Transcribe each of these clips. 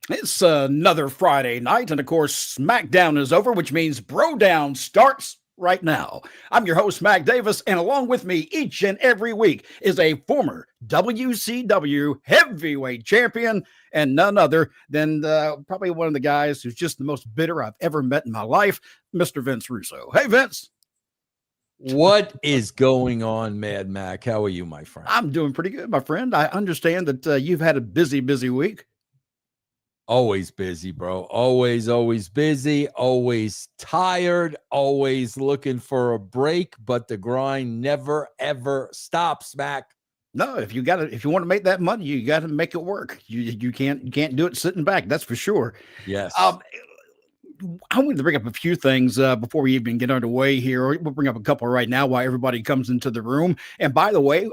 It's another Friday night, and of course, SmackDown is over, which means BroDown starts right now. I'm your host, Mac Davis, and along with me each and every week is a former WCW heavyweight champion, and none other than probably one of the guys who's just the most bitter I've ever met in my life, Mr. Vince Russo. Hey, Vince. What is going on, Mad Mac? How are you, my friend? I'm doing pretty good, my friend. I understand that you've had a busy week. Always busy, bro. Always busy, always tired, always looking for a break, but the grind never ever stops, Mac. No, if you want to make that money, you got to make it work. You can't do it sitting back. That's for sure. Yes. I wanted to bring up a few things before we even get underway here. We'll bring up a couple right now while everybody comes into the room. And by the way,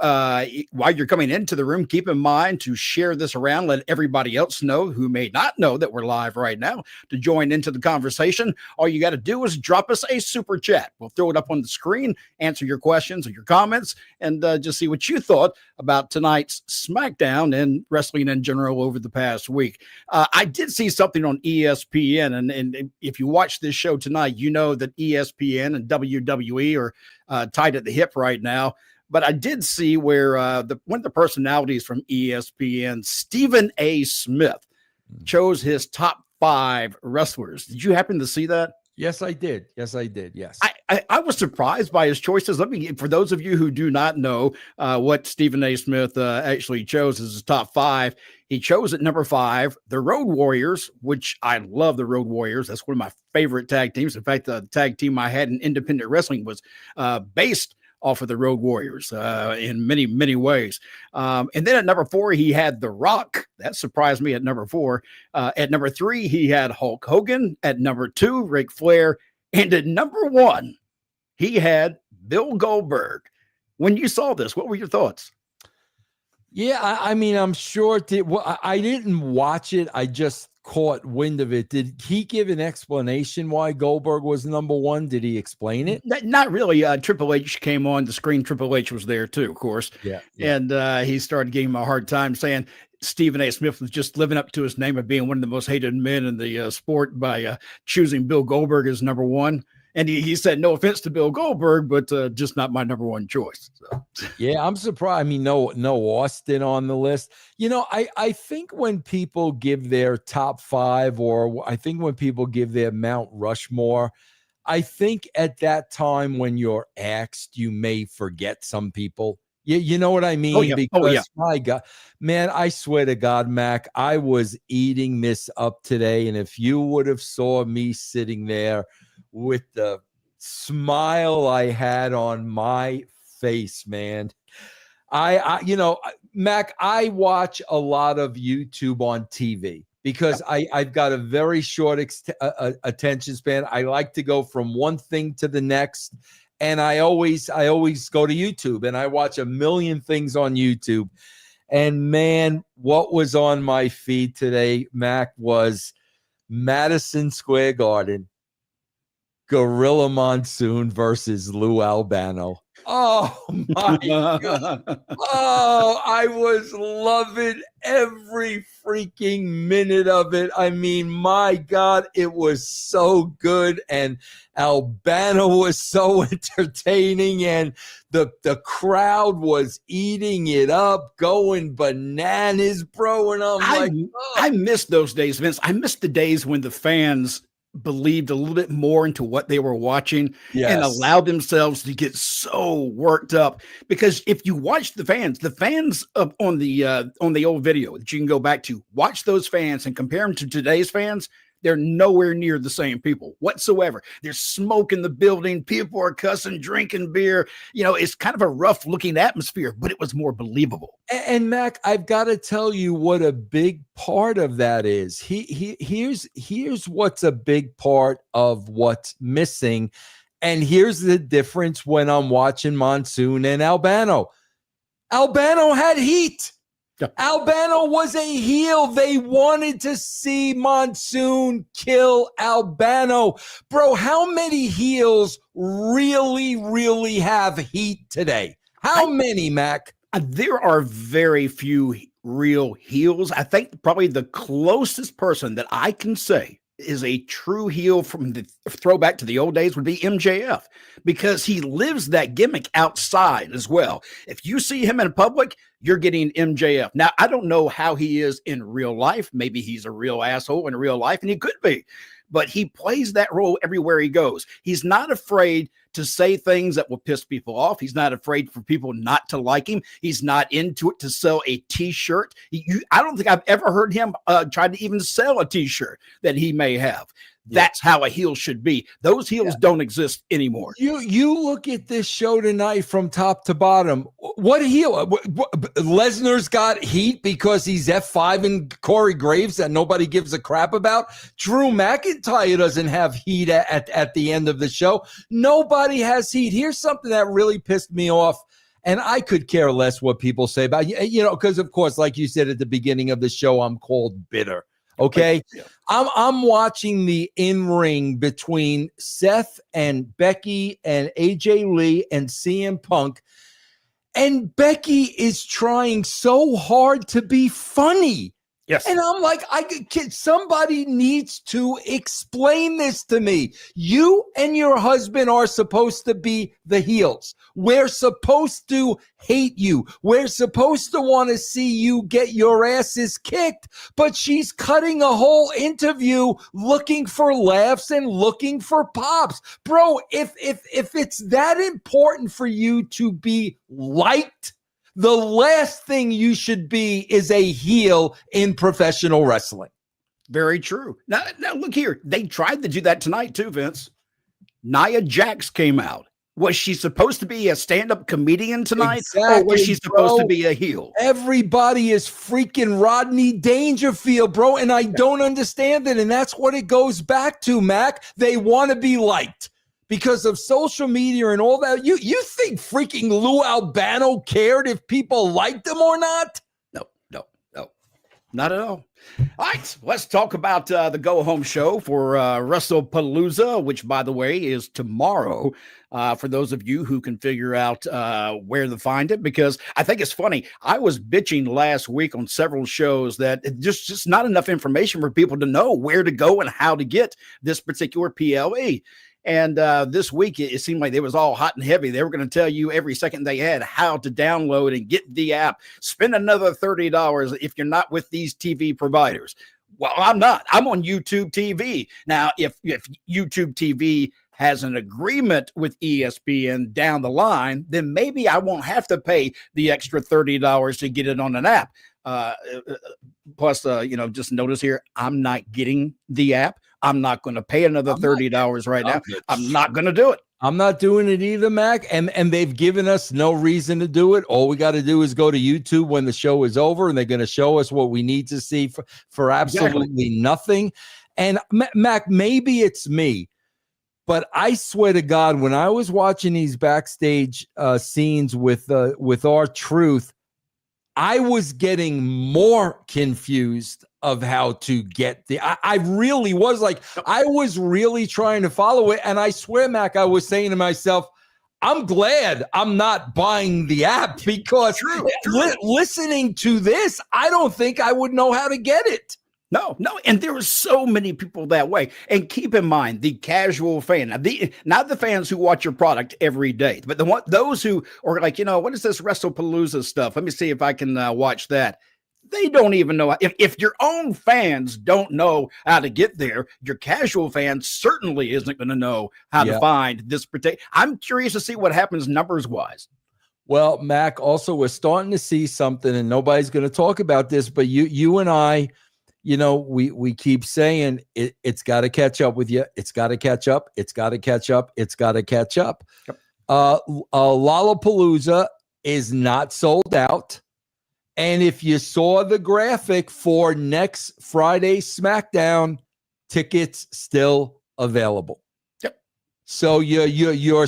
while you're coming into the room, keep in mind to share this around. Let everybody else know who may not know that we're live right now to join into the conversation. All you got to do is drop us a super chat. We'll throw it up on the screen, answer your questions or your comments, and just see what you thought about tonight's SmackDown and wrestling in general over the past week. I did see something on ESPN, and if you watch this show tonight, you know that ESPN and WWE are tied at the hip right now. But I did see where one of the personalities from ESPN, Stephen A. Smith, chose his top 5 wrestlers. Did you happen to see that? Yes, I did. Yes. I was surprised by his choices. For those of you who do not know what Stephen A. Smith actually chose as his top 5, he chose at number 5, the Road Warriors, which I love the Road Warriors. That's one of my favorite tag teams. In fact, the tag team I had in independent wrestling was based off of the Road Warriors in many ways. And then at number 4, he had The Rock. That surprised me at number 4. At number 3, he had Hulk Hogan. At number 2, Ric Flair. And at number 1, he had Bill Goldberg. When you saw this, what were your thoughts? Yeah, I mean, I'm sure I didn't watch it. I just caught wind of it. Did he give an explanation why Goldberg was number 1? Did he explain it? Not really. Triple H came on the screen. Triple H was there too, of course. Yeah. And he started giving him a hard time, saying Stephen A. Smith was just living up to his name of being one of the most hated men in the sport by choosing Bill Goldberg as number 1. And he said, no offense to Bill Goldberg, but just not my number 1 choice. So. Yeah, I'm surprised. I mean, no Austin on the list. You know, I think when people give their top 5, or I think when people give their Mount Rushmore, I think at that time when you're asked, you may forget some people. You know what I mean? Oh, yeah. Because my God, man, I swear to God, Mac, I was eating this up today. And if you would have saw me sitting there with the smile I had on my face, man, Mac, I watch a lot of YouTube on TV because I've got a very short attention span. I like to go from one thing to the next. And I always go to YouTube and I watch a million things on YouTube. And man, what was on my feed today, Mac, was Madison Square Garden, Gorilla Monsoon versus Lou Albano. Oh my God. Oh, I was loving every freaking minute of it. I mean, my God, it was so good. And Albano was so entertaining, and the crowd was eating it up, going bananas, bro. And I miss those days, Vince. I miss the days when the fans believed a little bit more into what they were watching and allowed themselves to get so worked up. Because if you watch the fans on the old video that you can go back to, watch those fans and compare them to today's fans, they're nowhere near the same people whatsoever. There's smoke in the building. People are cussing, drinking beer. You know, it's kind of a rough looking atmosphere, but it was more believable. And Mac, I've got to tell you what a big part of that is. Here's what's a big part of what's missing. And here's the difference when I'm watching Monsoon and Albano. Albano had heat. Albano was a heel. They wanted to see Monsoon kill Albano. Bro, how many heels really have heat today? How many, Mac? There are very few real heels. I think probably the closest person that I can say is a true heel from the throwback to the old days would be MJF, because he lives that gimmick outside as well. If you see him in public, you're getting MJF. Now, I don't know how he is in real life. Maybe he's a real asshole in real life, and he could be, but he plays that role everywhere he goes. He's not afraid to say things that will piss people off. He's not afraid for people not to like him. He's not into it to sell a t-shirt. I don't think I've ever heard him try to even sell a t-shirt that he may have. That's how a heel should be. Those heels don't exist anymore. You look at this show tonight from top to bottom. What heel? Lesnar's got heat because he's F5 and Corey Graves that nobody gives a crap about. Drew McIntyre doesn't have heat at the end of the show. Nobody has heat. Here's something that really pissed me off. And I could care less what people say about because of course, like you said at the beginning of the show, I'm called bitter. Okay. Yeah. I'm watching the in-ring between Seth and Becky and AJ Lee and CM Punk. And Becky is trying so hard to be funny. Yes. And I'm like, somebody needs to explain this to me. You and your husband are supposed to be the heels. We're supposed to hate you. We're supposed to want to see you get your asses kicked. But she's cutting a whole interview looking for laughs and looking for pops. Bro, if it's that important for you to be liked, the last thing you should be is a heel in professional wrestling. Very true. Now look here. They tried to do that tonight too, Vince. Nia Jax came out. Was she supposed to be a stand-up comedian tonight? Exactly, or was she supposed to be a heel? Everybody is freaking Rodney Dangerfield, bro, and I don't understand it. And that's what it goes back to, Mac. They want to be liked. Because of social media and all that, you think freaking Lou Albano cared if people liked him or not? No, not at all. All right, let's talk about the go-home show for Wrestlepalooza, which, by the way, is tomorrow. For those of you who can figure out where to find it, because I think it's funny. I was bitching last week on several shows that just not enough information for people to know where to go and how to get this particular PLE. And this week, it seemed like they was all hot and heavy. They were going to tell you every second they had how to download and get the app. Spend another $30 if you're not with these TV providers. Well, I'm not. I'm on YouTube TV. Now, if YouTube TV has an agreement with ESPN down the line, then maybe I won't have to pay the extra $30 to get it on an app. Plus, just notice here, I'm not getting the app. I'm not going to pay another $30 right now. I'm not going to do it. I'm not doing it either, Mac. And they've given us no reason to do it. All we got to do is go to YouTube when the show is over, and they're going to show us what we need to see for absolutely nothing. And Mac, maybe it's me, but I swear to God, when I was watching these backstage scenes with R-Truth, I was getting more confused of how to get I really was like, I was really trying to follow it. And I swear, Mac, I was saying to myself, I'm glad I'm not buying the app, because listening to this, I don't think I would know how to get it. No. And there are so many people that way. And keep in mind, the casual fan, not the fans who watch your product every day, but those who are like, what is this Wrestlepalooza stuff? Let me see if I can watch that. They don't even know. If your own fans don't know how to get there, your casual fan certainly isn't going to know how to find this particular. I'm curious to see what happens numbers wise. Well, Mac, also, we're starting to see something, and nobody's going to talk about this, but you and I, we keep saying it's got to catch up with you. It's got to catch up. It's got to catch up. It's got to catch up. Yep. Lollapalooza is not sold out. And if you saw the graphic for next Friday's SmackDown, tickets still available. Yep. So you're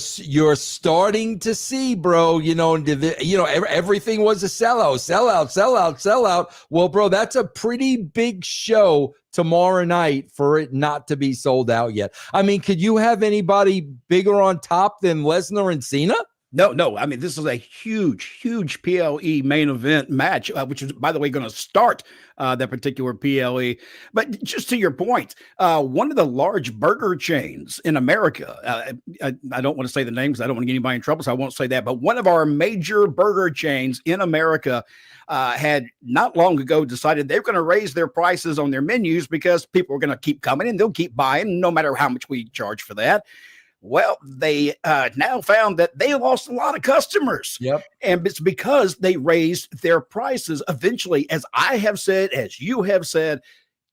starting to see, bro. Everything was a sellout. Well, bro, that's a pretty big show tomorrow night for it not to be sold out yet. I mean, could you have anybody bigger on top than Lesnar and Cena? No. I mean, this is a huge PLE main event match, which is, by the way, going to start that particular PLE. But just to your point, one of the large burger chains in America, I don't want to say the name because I don't want to get anybody in trouble, so I won't say that. But one of our major burger chains in America had not long ago decided they're going to raise their prices on their menus because people are going to keep coming and they'll keep buying no matter how much we charge for that. Well, they now found that they lost a lot of customers. Yep. And it's because they raised their prices. Eventually, as I have said, as you have said,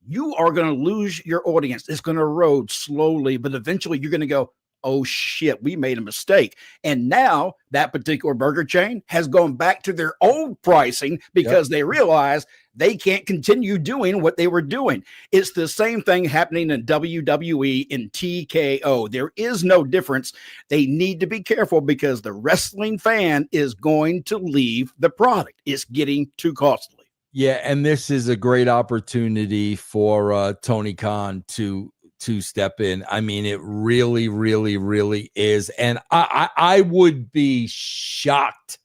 you are going to lose your audience. It's going to erode slowly, but eventually you're going to go, oh shit, we made a mistake. And now that particular burger chain has gone back to their old pricing because they realize they can't continue doing what they were doing. It's the same thing happening in WWE and TKO. There is no difference. They need to be careful because the wrestling fan is going to leave the product. It's getting too costly. Yeah, and this is a great opportunity for Tony Khan to step in. I mean, it really, really, really is. And I would be shocked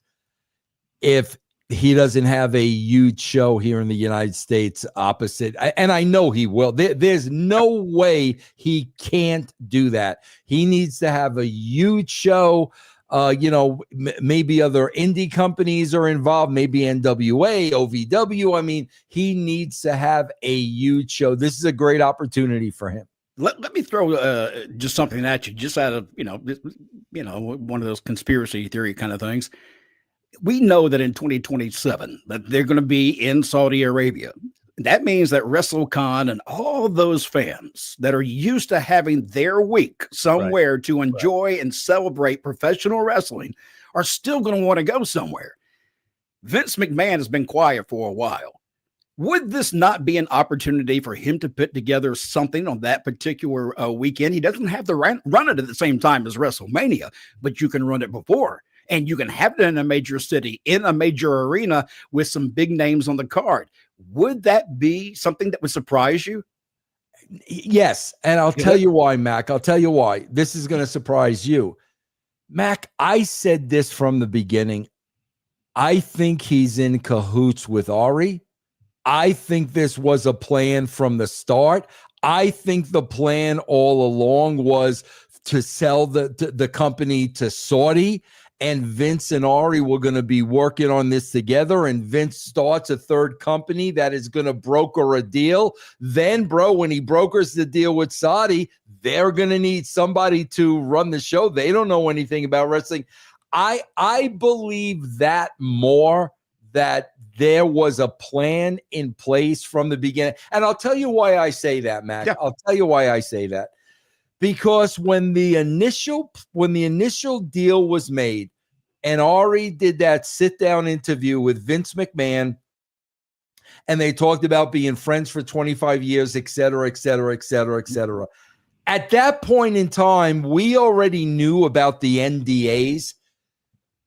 if he doesn't have a huge show here in the United States opposite. And I know he will. There's no way he can't do that. He needs to have a huge show. Maybe other indie companies are involved, maybe NWA, OVW. I mean, he needs to have a huge show. This is a great opportunity for him. Let me throw just something at you, just out of, one of those conspiracy theory kind of things. We know that in 2027 that they're going to be in Saudi Arabia. That means that WrestleCon and all those fans that are used to having their week somewhere to enjoy and celebrate professional wrestling are still going to want to go somewhere. Vince McMahon has been quiet for a while. Would this not be an opportunity for him to put together something on that particular weekend? He doesn't have to run it at the same time as WrestleMania, but you can run it before. And you can have it in a major city, in a major arena with some big names on the card. Would that be something that would surprise you? Yes. And I'll tell you why, Mac. I'll tell you why. This is going to surprise you. Mac, I said this from the beginning. I think he's in cahoots with Ari. I think this was a plan from the start. I think the plan all along was to sell the company to Saudi. And Vince and Ari were going to be working on this together. And Vince starts a third company that is going to broker a deal. Then, bro, when he brokers the deal with Saudi, they're going to need somebody to run the show. They don't know anything about wrestling. I believe that more, that there was a plan in place from the beginning. And I'll tell you why I say that, Matt. Yeah. I'll tell you why I say that. Because when the initial deal was made and Ari did that sit-down interview with Vince McMahon, and they talked about being friends for 25 years, et cetera, et cetera, et cetera, et cetera. At that point in time, we already knew about the NDAs.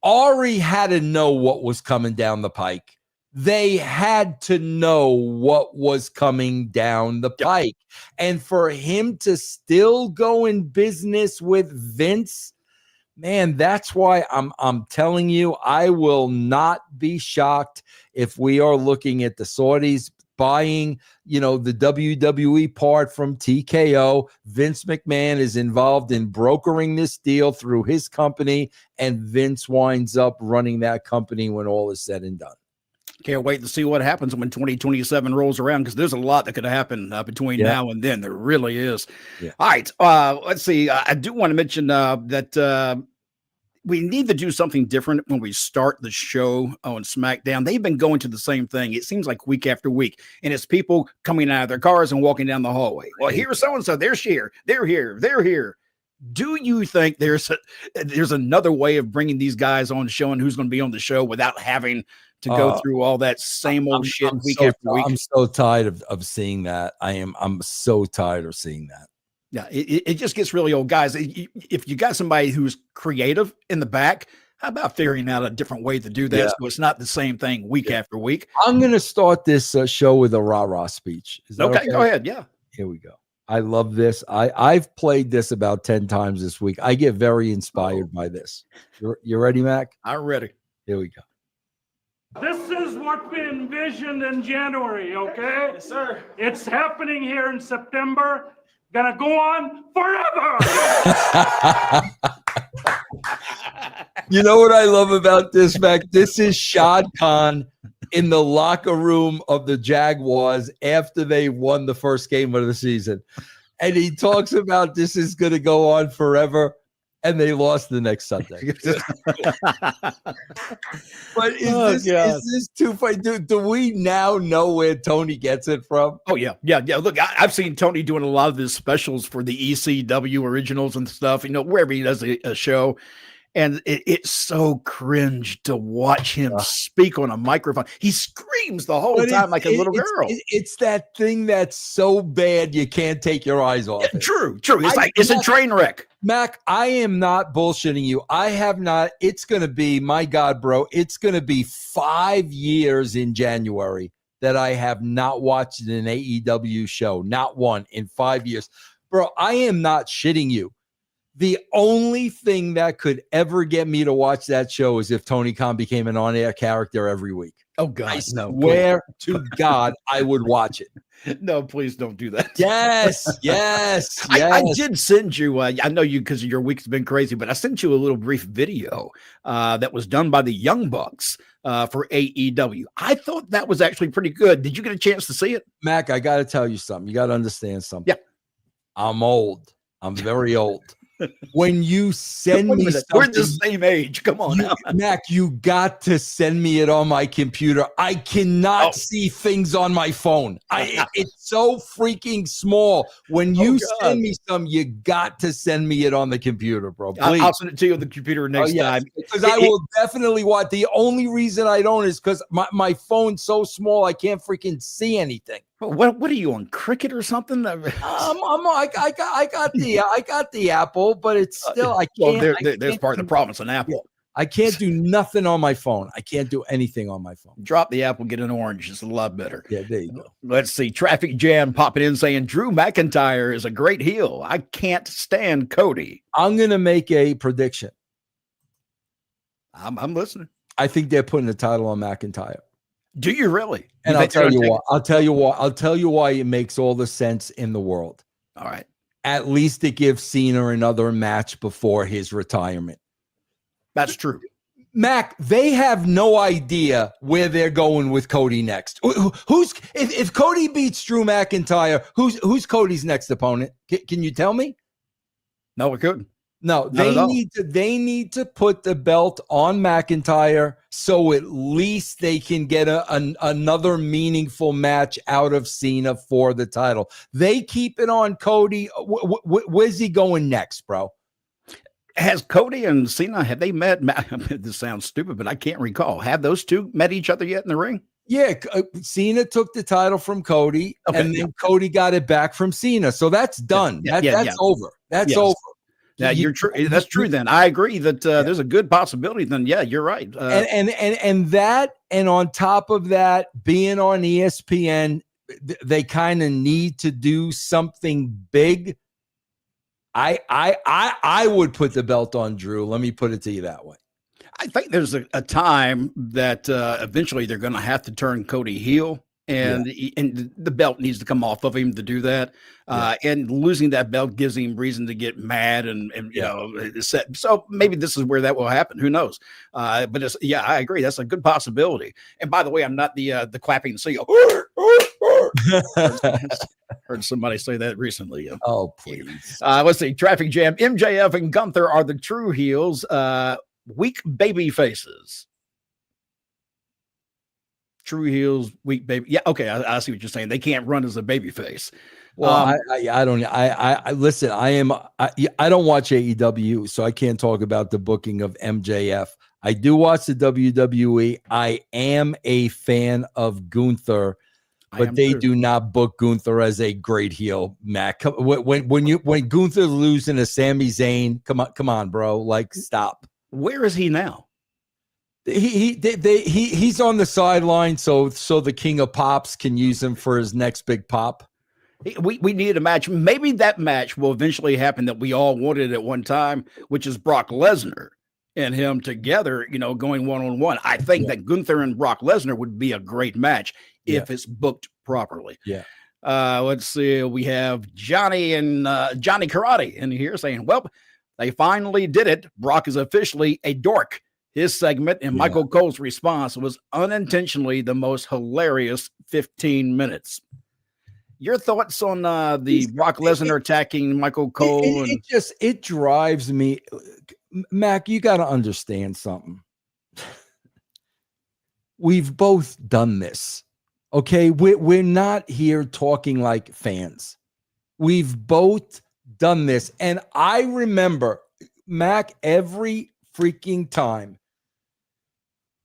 Ari had to know what was coming down the pike. They had to know what was coming down the pike. And for him to still go in business with Vince, man, that's why I'm telling you, I will not be shocked if we are looking at the Saudis buying, the WWE part from TKO. Vince McMahon is involved in brokering this deal through his company, and Vince winds up running that company when all is said and done. Can't wait to see what happens when 2027 rolls around, because there's a lot that could happen between now and then. There really is. Yeah. All right. Let's see. I do want to mention that we need to do something different when we start the show on SmackDown. They've been going to the same thing. It seems like week after week, and it's people coming out of their cars and walking down the hallway. Well, here's so-and-so. They're here. They're here. They're here. Do you think there's another way of bringing these guys on the show and who's going to be on the show without having to go through all that same old shit week after week? I'm so tired of seeing that. I'm so tired of seeing that. Yeah, it just gets really old, guys. If you got somebody who's creative in the back, how about figuring out a different way to do that so it's not the same thing week after week? I'm going to start this show with a rah-rah speech. Is that okay? Go ahead. Yeah. Here we go. I love this. I've played this about 10 times this week. I get very inspired by this. You ready, Mac? I'm ready. Here we go. This is what we envisioned in January, okay? Yes, sir. It's happening here in September. Gonna go on forever. You know what I love about this, Mac? This is Shad Khan in the locker room of the Jaguars after they won the first game of the season. And he talks about this is going to go on forever. And they lost the next Sunday. But is this too funny? Do we now know where Tony gets it from? Oh, yeah. Look, I've seen Tony doing a lot of his specials for the ECW originals and stuff, wherever he does a show. And it's so cringe to watch him speak on a microphone. He screams the whole time like a little girl. It's that thing that's so bad you can't take your eyes off it. True. It's a train wreck. Mac, I am not bullshitting you. I have not. It's going to be, my God, bro, it's going to be 5 years in January that I have not watched an AEW show. Not one in 5 years. Bro, I am not shitting you. The only thing that could ever get me to watch that show is if Tony Khan became an on-air character every week. Oh, God. I swear to God, I would watch it. No, please don't do that. Yes. I did send you, I know you because your week's been crazy, but I sent you a little brief video that was done by the Young Bucks for AEW. I thought that was actually pretty good. Did you get a chance to see it? Mac, I got to tell you something. You got to understand something. Yeah. I'm old. I'm very old. When you send me something, we're the same age. Come on, Mac, you got to send me it on my computer. I cannot see things on my phone. It's so freaking small. When you send me some, you got to send me it on the computer, bro. Please. I'll send it to you on the computer next time. Because I will definitely watch. The only reason I don't is because my phone's so small I can't freaking see anything. What are you on, Cricket or something? I got the Apple, but it's still I can't. Well, there's part of the problem. It's an Apple. I can't do nothing on my phone. I can't do anything on my phone. Drop the Apple, get an orange. It's a lot better. Yeah, there you go. Let's see. Traffic Jam popping in saying Drew McIntyre is a great heel. I can't stand Cody. I'm gonna make a prediction. I'm listening. I think they're putting the title on McIntyre. Do you really? And I'll tell you why. I'll tell you why it makes all the sense in the world. All right. At least it gives Cena another match before his retirement. That's true. Mac, they have no idea where they're going with Cody next. If Cody beats Drew McIntyre, who's Cody's next opponent? Can you tell me? No, we couldn't. No, they need to put the belt on McIntyre so at least they can get another meaningful match out of Cena for the title. They keep it on Cody. Where's he going next, bro? Has Cody and Cena, have they met? This sounds stupid, but I can't recall. Have those two met each other yet in the ring? Yeah, Cena took the title from Cody, and then Cody got it back from Cena. So that's done. That's over. That's over. Yeah, you're true. That's true. Then I agree that there's a good possibility. Then yeah, you're right. And that, and on top of that, being on ESPN, they kind of need to do something big. I would put the belt on Drew. Let me put it to you that way. I think there's a time that eventually they're going to have to turn Cody heel. And the belt needs to come off of him to do that. And losing that belt gives him reason to get mad and set. So maybe this is where that will happen. Who knows? But I agree. That's a good possibility. And by the way, I'm not the clapping seal. Heard somebody say that recently. Oh, please. Let's see. Traffic Jam. MJF and Gunther are the true heels. Weak baby faces. True heels, weak baby. Yeah, okay, I see what you're saying. They can't run as a baby face. Well, I don't. I listen. I don't watch AEW, so I can't talk about the booking of MJF. I do watch the WWE. I am a fan of Gunther, but they do not book Gunther as a great heel. Mac, when Gunther's losing to Sami Zayn, come on, bro. Like, stop. Where is he now? He's on the sideline, so the King of Pops can use him for his next big pop. We need a match. Maybe that match will eventually happen that we all wanted at one time, which is Brock Lesnar and him together, going one-on-one. I think that Gunther and Brock Lesnar would be a great match if it's booked properly. Yeah. Let's see. We have Johnny and Johnny Karate in here saying, well, they finally did it. Brock is officially a dork. His segment and Michael Cole's response was unintentionally the most hilarious 15 minutes. Your thoughts on the Brock Lesnar attacking Michael Cole? It drives me. Mac, you got to understand something. We've both done this. Okay. We're not here talking like fans. We've both done this. And I remember, Mac, every freaking time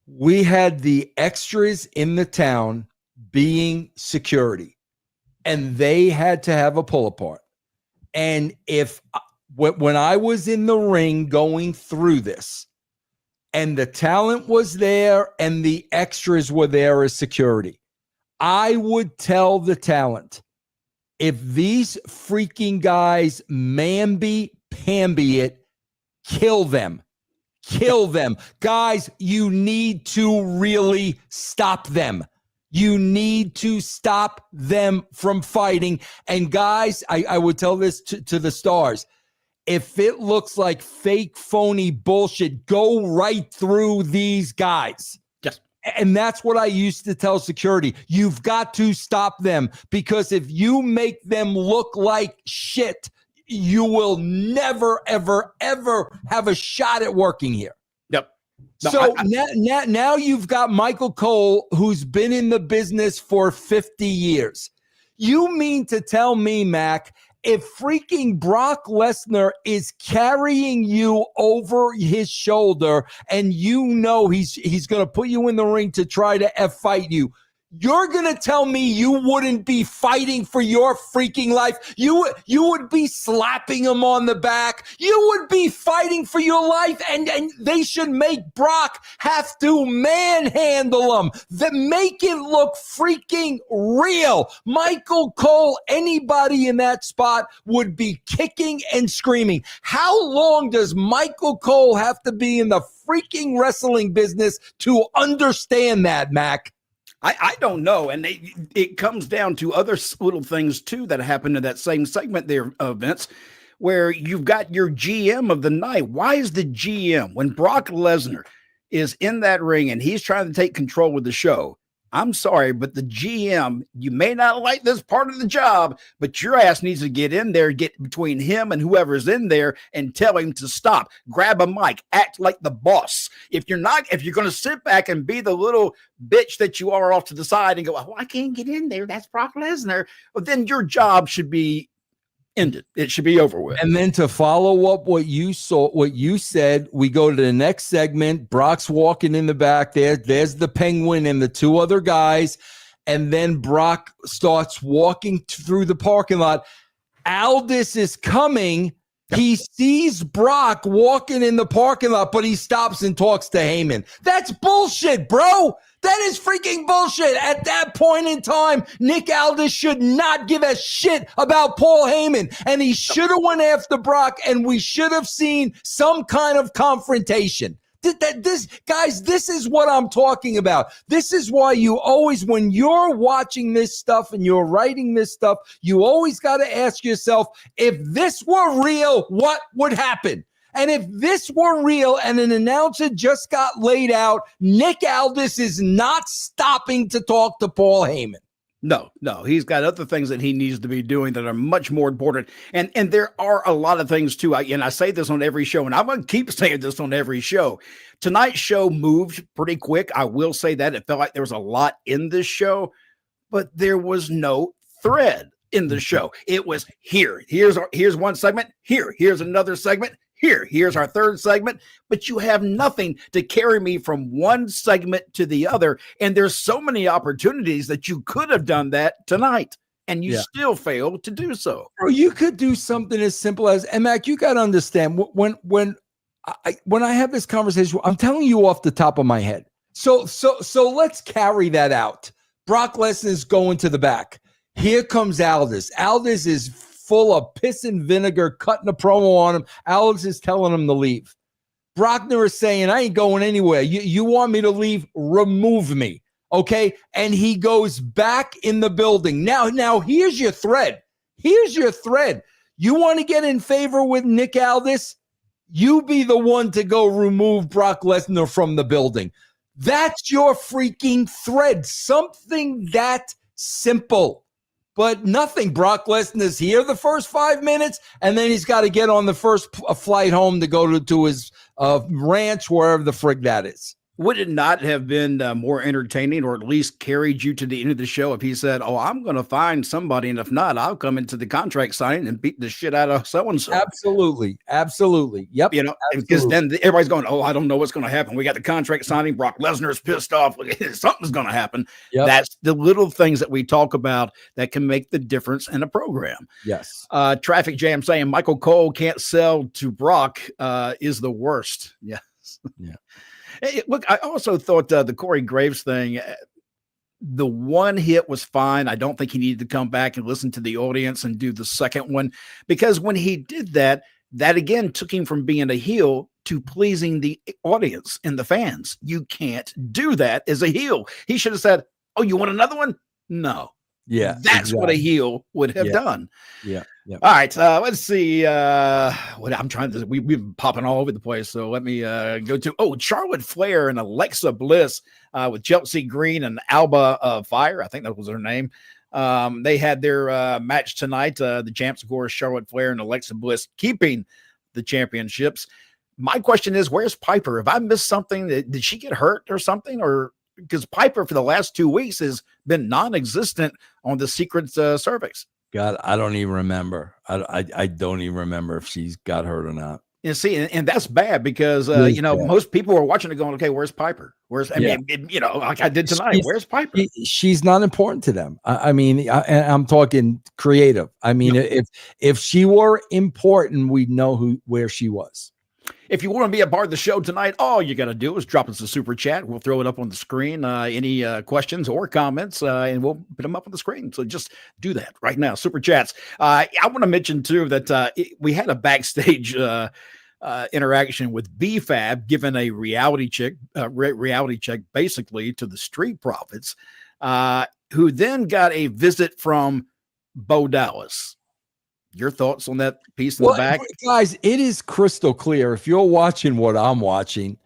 we had the extras in the town being security. And they had to have a pull apart. And when I was in the ring going through this, and the talent was there and the extras were there as security, I would tell the talent, if these freaking guys mamby-pamby it, kill them. Kill them. Guys, you need to really stop them. You need to stop them from fighting. And guys, I would tell this to the stars. If it looks like fake, phony bullshit, go right through these guys. Yes. And that's what I used to tell security. You've got to stop them, because if you make them look like shit, you will never, ever, ever have a shot at working here. Yep. No, so now you've got Michael Cole, who's been in the business for 50 years. You mean to tell me, Mac, if freaking Brock Lesnar is carrying you over his shoulder and he's going to put you in the ring to try to fight you, you're going to tell me you wouldn't be fighting for your freaking life? You would be slapping him on the back. You would be fighting for your life, and they should make Brock have to manhandle him. Make it look freaking real. Michael Cole, anybody in that spot would be kicking and screaming. How long does Michael Cole have to be in the freaking wrestling business to understand that, Mac? I don't know. And it comes down to other little things, too, that happened in that same segment there, Vince, where you've got your GM of the night. Why is the GM, when Brock Lesnar is in that ring and he's trying to take control of the show, I'm sorry, but the GM, you may not like this part of the job, but your ass needs to get in there, get between him and whoever's in there and tell him to stop. Grab a mic, act like the boss. If you're going to sit back and be the little bitch that you are off to the side and go, oh, I can't get in there, that's Brock Lesnar, well, then your job should be ended. It should be over with. And then to follow up what you said, we go to the next segment. Brock's walking in the back there. There's the Penguin and the two other guys. And then Brock starts walking through the parking lot. Aldis is coming. He sees Brock walking in the parking lot, but he stops and talks to Heyman. That's bullshit, bro. That is freaking bullshit. At that point in time, Nick Aldis should not give a shit about Paul Heyman, and he should have went after Brock, and we should have seen some kind of confrontation. This is what I'm talking about. This is why you always, when you're watching this stuff and you're writing this stuff, you always got to ask yourself, if this were real, what would happen? And if this were real and an announcer just got laid out, Nick Aldis is not stopping to talk to Paul Heyman. No, he's got other things that he needs to be doing that are much more important. And there are a lot of things too. And I say this on every show, and I'm going to keep saying this on every show. Tonight's show moved pretty quick. I will say that it felt like there was a lot in this show, but there was no thread in the show. It was here's one segment. Here's another segment. Here's our third segment, but you have nothing to carry me from one segment to the other. And there's so many opportunities that you could have done that tonight, and you still failed to do so. Or you could do something as simple as, and Mac, you got to understand when I have this conversation, I'm telling you off the top of my head. So let's carry that out. Brock Lesnar is going to the back. Here comes Aldis. Aldis is full of piss and vinegar, cutting a promo on him. Aldis is telling him to leave. Brockner is saying, I ain't going anywhere. You want me to leave? Remove me. Okay. And he goes back in the building. Now here's your thread. Here's your thread. You want to get in favor with Nick Aldis? You be the one to go remove Brock Lesnar from the building. That's your freaking thread. Something that simple. But nothing. Brock Lesnar's here the first 5 minutes, and then he's got to get on the first flight home to go to his ranch, wherever the frig that is. Would it not have been more entertaining, or at least carried you to the end of the show if he said, oh, I'm going to find somebody, and if not, I'll come into the contract signing and beat the shit out of so-and-so? Absolutely. Absolutely. Yep. You know, because then everybody's going, oh, I don't know what's going to happen. We got the contract signing. Brock Lesnar's pissed off. Something's going to happen. Yep. That's the little things that we talk about that can make the difference in a program. Yes. Traffic Jam saying Michael Cole can't sell to Brock is the worst. Yes. Yeah. Hey, look, I also thought the Corey Graves thing, the one hit was fine. I don't think he needed to come back and listen to the audience and do the second one, because when he did that, that again took him from being a heel to pleasing the audience and the fans. You can't do that as a heel. He should have said, oh, you want another one? No. Yeah. That's what a heel would have done. Yeah. Yeah. All right. Let's see. What I'm trying to, we've been popping all over the place. So let me go to, Charlotte Flair and Alexa Bliss with Chelsea Green and Alba Fire. I think that was her name. They had their match tonight. The champs, of course, Charlotte Flair and Alexa Bliss, keeping the championships. My question is, where's Piper? If I missed something, did she get hurt or something? Or because Piper for the last 2 weeks has been non-existent on the Secret Cervix. God, I don't even remember. I don't even remember if she's got hurt or not. You see, and that's bad because, most people are watching it going, okay, where's Piper? Like I did tonight, where's Piper? She's not important to them. I'm talking creative. I mean, if she were important, we'd know where she was. If you want to be a part of the show tonight, all you got to do is drop us a super chat. We'll throw it up on the screen. Any questions or comments, and we'll put them up on the screen. So just do that right now. Super chats. I want to mention, too, that we had a backstage interaction with BFAB, giving a reality check basically to the Street Profits, who then got a visit from Bo Dallas. Your thoughts on that piece in the back? Guys, it is crystal clear. If you're watching what I'm watching,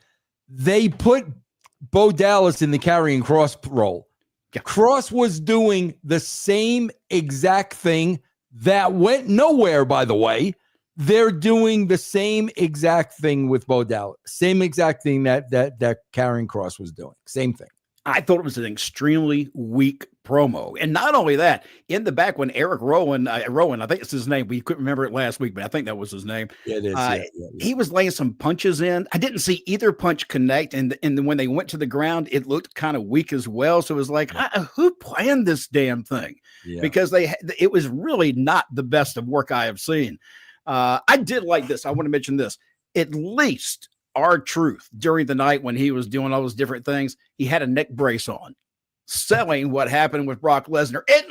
they put Bo Dallas in the carrying cross role. Yeah. Cross was doing the same exact thing that went nowhere, by the way. They're doing the same exact thing with Bo Dallas. Same exact thing that carrying cross was doing. Same thing. I thought it was an extremely weak promo. And not only that, in the back when Eric Rowan, I think it's his name. We couldn't remember it last week, but I think that was his name. Yeah, it is. He was laying some punches in. I didn't see either punch connect. And then when they went to the ground, it looked kind of weak as well. So it was like, who planned this damn thing? Yeah. Because it was really not the best of work I have seen. I did like this. I want to mention this. At least R-Truth during the night when he was doing all those different things, he had a neck brace on, selling what happened with Brock Lesnar. At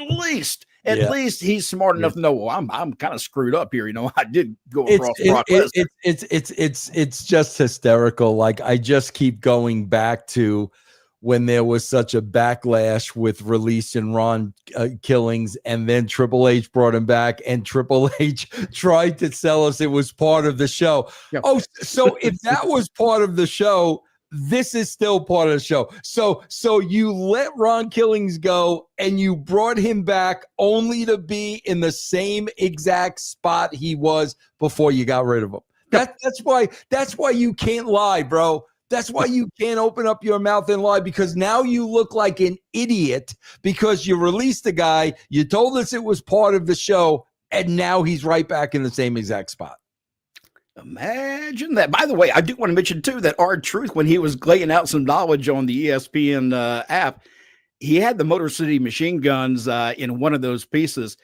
least he's smart enough to know, well, I'm kind of screwed up here. I did go across Brock Lesnar. It's just hysterical. Like, I just keep going back to when there was such a backlash with Release and Ron killings, and then Triple H brought him back, and Triple H tried to sell us it was part of the show. Yep. Oh, so if that was part of the show, this is still part of the show. So you let Ron Killings go, and you brought him back only to be in the same exact spot he was before you got rid of him. That's why you can't lie, bro. That's why you can't open up your mouth and lie, because now you look like an idiot because you released the guy. You told us it was part of the show, and now he's right back in the same exact spot. Imagine that. By the way, I do want to mention, too, that R-Truth, when he was laying out some knowledge on the ESPN app, he had the Motor City Machine Guns in one of those pieces.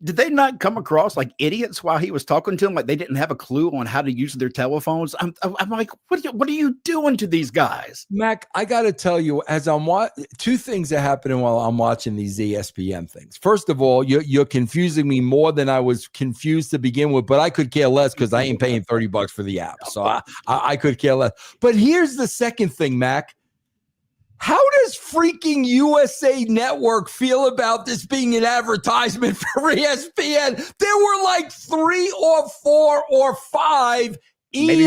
Did they not come across like idiots while he was talking to them? Like they didn't have a clue on how to use their telephones? I'm like, what are you doing to these guys? Mac, I got to tell you, as I'm two things are happening while I'm watching these ESPN things. First of all, you're confusing me more than I was confused to begin with, but I could care less because I ain't paying $30 for the app. So I could care less. But here's the second thing, Mac. How does freaking USA Network feel about this being an advertisement for ESPN? There were like 3 or 4 or 5 ESPN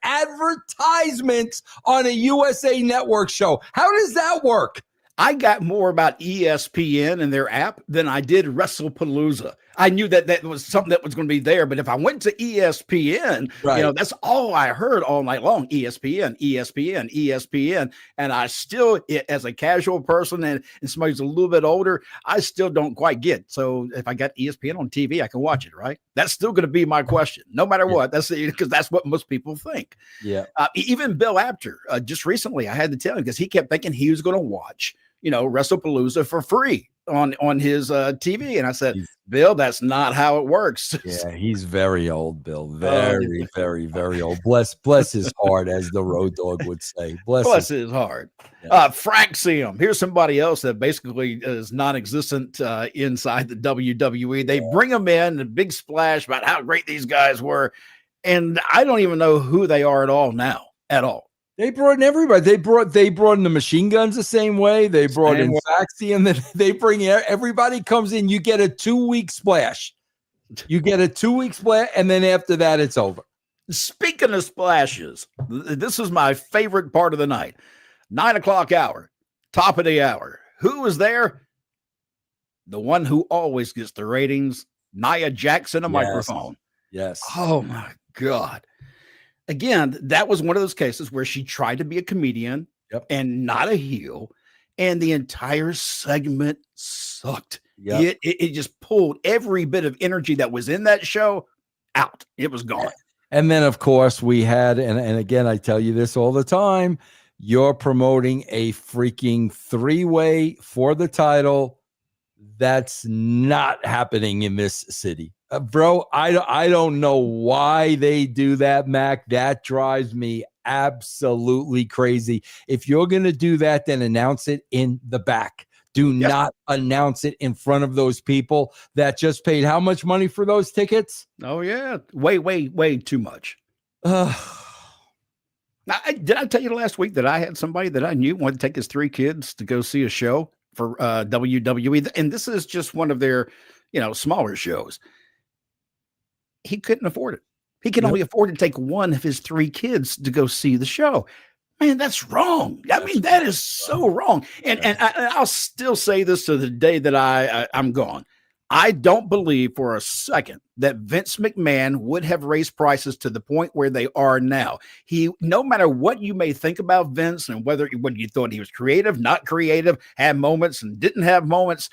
advertisements on a USA Network show. How does that work? I got more about ESPN and their app than I did Wrestlepalooza. I knew that was something that was going to be there, but if I went to ESPN, that's all I heard all night long. ESPN, ESPN, ESPN. And I still, as a casual person and somebody who's a little bit older, I still don't quite get. So if I got ESPN on TV, I can watch it, right? That's still going to be my question, no matter what. That's because that's what most people think. Yeah. Even Bill Apter, just recently, I had to tell him because he kept thinking he was going to watch, Wrestlepalooza for free on his TV. And I said, Bill, that's not how it works. Yeah, he's very old, Bill. Very, very, very old. Bless his heart, as the Road Dogg would say. Bless his heart. Yeah. Fraxium. Here's somebody else that basically is non-existent inside the WWE. They bring them in, a big splash about how great these guys were. And I don't even know who they are at all now, at all. They brought in everybody. They brought in the machine guns the same way. They brought in Faxi, and then they bring everybody comes in. You get a 2-week splash. And then after that, it's over. Speaking of splashes, this is my favorite part of the night. 9:00 hour, top of the hour. Who is there? The one who always gets the ratings, Nia Jax in a microphone. Yes. Oh my God. Again, that was one of those cases where she tried to be a comedian and not a heel, and the entire segment sucked. Yep. It just pulled every bit of energy that was in that show out. It was gone. And then, of course, we had, and again, I tell you this all the time, you're promoting a freaking 3-way for the title. That's not happening in this city. Bro, I don't know why they do that, Mac. That drives me absolutely crazy. If you're going to do that, then announce it in the back. Do not announce it in front of those people that just paid how much money for those tickets? Oh, yeah. Way too much. Now, did I tell you last week that I had somebody that I knew wanted to take his 3 kids to go see a show for WWE? And this is just one of their, smaller shows. He couldn't afford it. He can only afford to take one of his 3 kids to go see the show. Man, that's wrong. I mean, that is so wrong. And I'll still say this to the day that I'm gone. I don't believe for a second that Vince McMahon would have raised prices to the point where they are now. No matter what you may think about Vince and whether you thought he was creative, not creative, had moments and didn't have moments,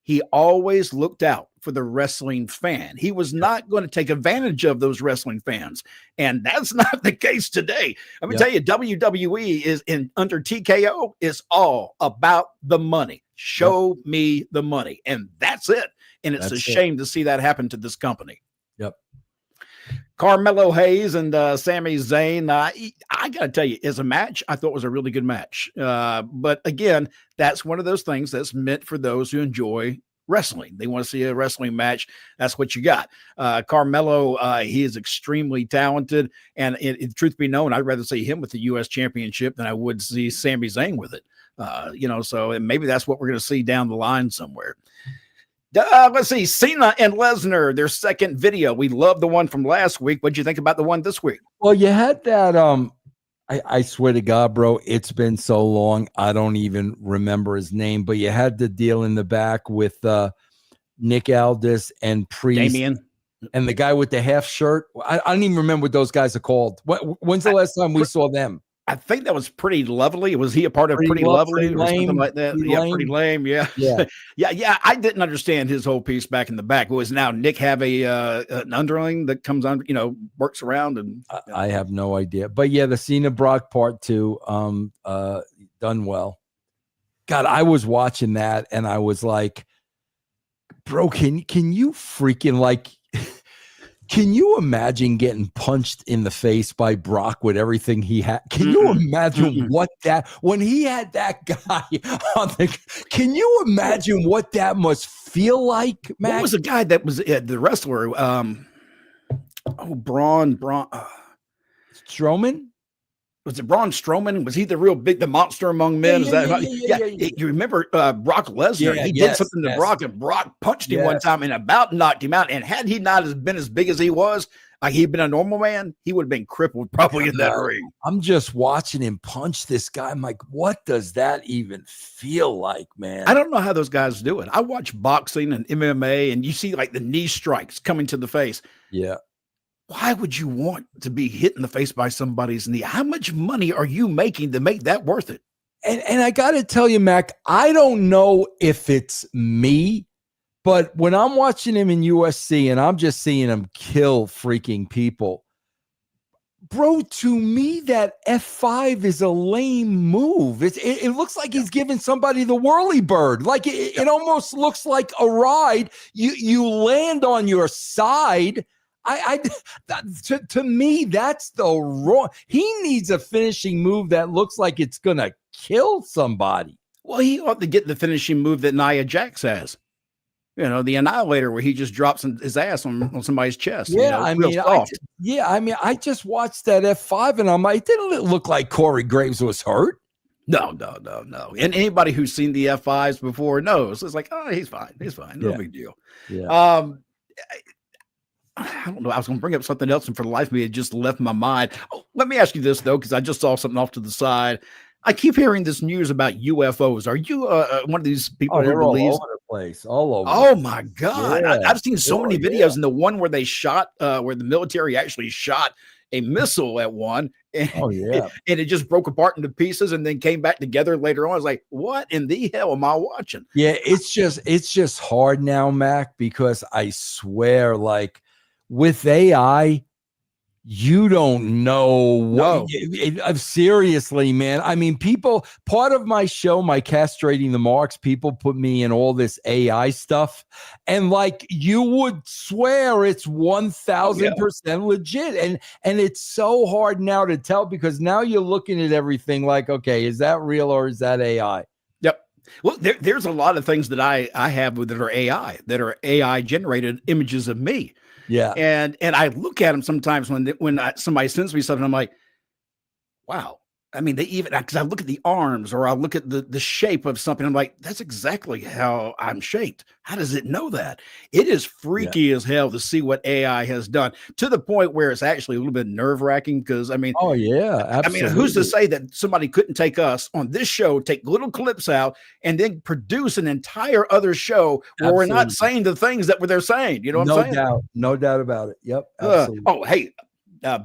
he always looked out for the wrestling fan. He was not going to take advantage of those wrestling fans. And that's not the case today. Let me tell you, WWE is under TKO is all about the money. Show me the money. And that's it. And it's a shame to see that happen to this company. Yep. Carmelo Hayes and Sami Zayn. I got to tell you, as a match, I thought it was a really good match. But again, that's one of those things that's meant for those who enjoy wrestling. They want to see a wrestling match. That's what you got. Carmelo, he is extremely talented. And truth be known, I'd rather see him with the U.S. championship than I would see Sami Zayn with it. So maybe that's what we're going to see down the line somewhere. Let's see, Cena and Lesnar, their second video. We love the one from last week. What'd you think about the one this week? Well, you had that. I swear to God, bro, it's been so long. I don't even remember his name, but you had the deal in the back with Nick Aldis and Priest. Damien. And the guy with the half shirt. I don't even remember what those guys are called. When's the last time we saw them? I think that was Pretty Lovely. Was he a part of Pretty Lovely or something like that? Pretty lame. Yeah. Yeah. I didn't understand his whole piece back in the back. Was now Nick have an underling that comes on, works around and I have no idea. But yeah, the Cena Brock part 2, done well. God, I was watching that and I was like, bro, can you freaking like, can you imagine getting punched in the face by Brock with everything he had? Can you imagine what that, when he had that guy on the, can you imagine what that must feel like, Mac? What was the guy that was the wrestler? Braun. Strowman? Was it Braun Strowman? Was he the real big, the monster among men? Yeah. You remember Brock Lesnar? He did something to Brock, and Brock punched him one time and about knocked him out. And had he not been as big as he was, like he'd been a normal man, he would have been crippled probably in that ring. I'm just watching him punch this guy. I'm like, what does that even feel like, man? I don't know how those guys do it. I watch boxing and MMA, and you see like the knee strikes coming to the face. Yeah. Why would you want to be hit in the face by somebody's knee? How much money are you making to make that worth it? And I got to tell you, Mac, I don't know if it's me, but when I'm watching him in USC and I'm just seeing him kill freaking people, bro, to me, that F5 is a lame move. It looks like he's giving somebody the whirly bird. Like it almost looks like a ride. You land on your side. To me, that's the wrong. He needs a finishing move that looks like it's gonna kill somebody. Well, he ought to get the finishing move that Nia Jax has. You know, the Annihilator, where he just drops his ass on somebody's chest. Yeah, I I just watched that F5 and I'm like, didn't it look like Corey Graves was hurt? No. And anybody who's seen the F5s before knows it's like, oh, he's fine. No big deal. Yeah. I don't know. I was going to bring up something else, and for the life of me, it just left my mind. Oh, let me ask you this, though, because I just saw something off to the side. I keep hearing this news about UFOs. Are you one of these people who believes? All over the place, all over. Oh, my God. Yeah. I've seen so many videos, and the one where they shot, where the military actually shot a missile at one. And, and it just broke apart into pieces and then came back together later on. I was like, what in the hell am I watching? Yeah, it's just hard now, Mac, because I swear, like, with AI, you don't know seriously, man. I mean, part of my show, my Castrating the Marks, people put me in all this AI stuff, and like you would swear it's 1000% legit. And it's so hard now to tell, because now you're looking at everything like, okay, is that real or is that AI? Yep. Well, there's a lot of things that I have that are AI generated images of me. Yeah. And I look at them sometimes when somebody sends me something, I'm like, wow. I mean, because I look at the arms or I look at the shape of something. I'm like, that's exactly how I'm shaped. How does it know that? It is freaky as hell to see what AI has done, to the point where it's actually a little bit nerve wracking. Because I mean, absolutely. I mean, who's to say that somebody couldn't take us on this show, take little clips out, and then produce an entire other show where we're not saying the things that they're saying? You know what I'm saying? No doubt about it. Yep. Absolutely. Hey.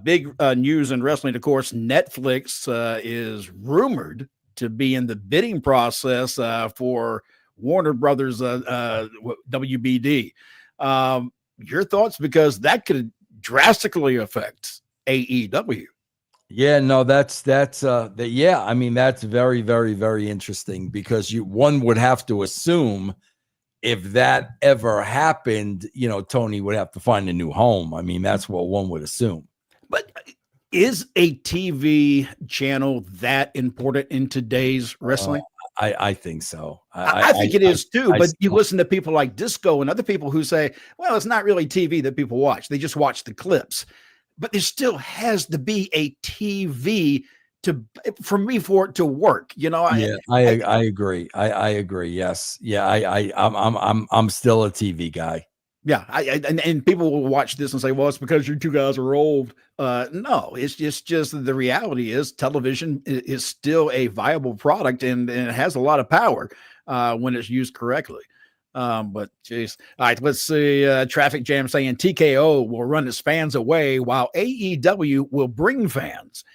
Big news in wrestling, of course. Netflix is rumored to be in the bidding process for Warner Brothers WBD. Your thoughts, because that could drastically affect AEW. Yeah, no, that's I mean, that's very, very, very interesting, because one would have to assume if that ever happened, Tony would have to find a new home. I mean, that's what one would assume. But is a TV channel that important in today's wrestling? I think so. I think it is too. But you listen to people like Disco and other people who say, well, it's not really TV that people watch. They just watch the clips. But there still has to be a TV for it to work. I agree. I agree. Yes. Yeah. I'm still a TV guy. Yeah, and people will watch this and say, well, it's because you two guys are old. No, it's just the reality is television is still a viable product, and it has a lot of power when it's used correctly. But geez. All right, let's see. Traffic Jam saying TKO will run its fans away while AEW will bring fans.